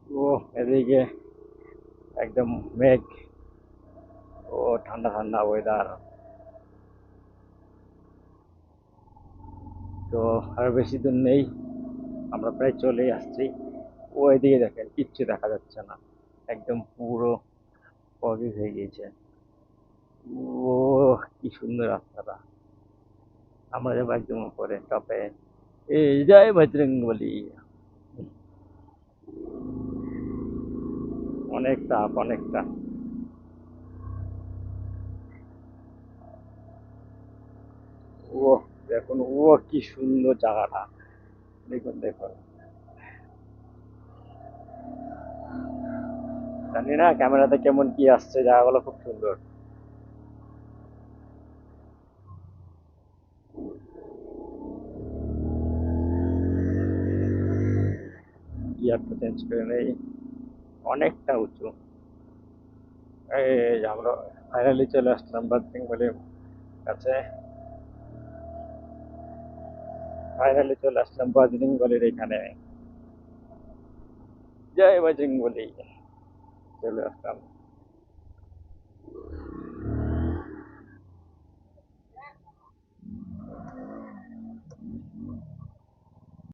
ও এদিকে একদম মেঘ, ও ঠান্ডা ঠান্ডা ওয়েদার। তো আর বেশি দূর নেই, আমরা প্রায় চলেই আসছি। ওইদিকে দেখেন কিচ্ছু দেখা যাচ্ছে না, একদম পুরো ফগি হয়ে গিয়েছে। ও কি সুন্দর রাস্তাটা, আমরা যাবো একদম উপরে টপে। এই জয় বজরং বলি। অনেক তাপ, অনেক তাপ। ও দেখুন, ও কি সুন্দর জায়গাটা, দেখুন দেখুন। জানি না ক্যামেরাতে কেমন কি আসছে, জায়গাগুলো খুব সুন্দর। গিয়ারটা চেঞ্জ করে নেই, অনেকটা উঁচু। এই যে আমরা ফাইনালি চলে আসলাম বাজরিং বলির কাছে। ফাইনালি চলে আসলাম বাজরিং বলির এখানে। জয় বজরং বলি, চলে আসলাম।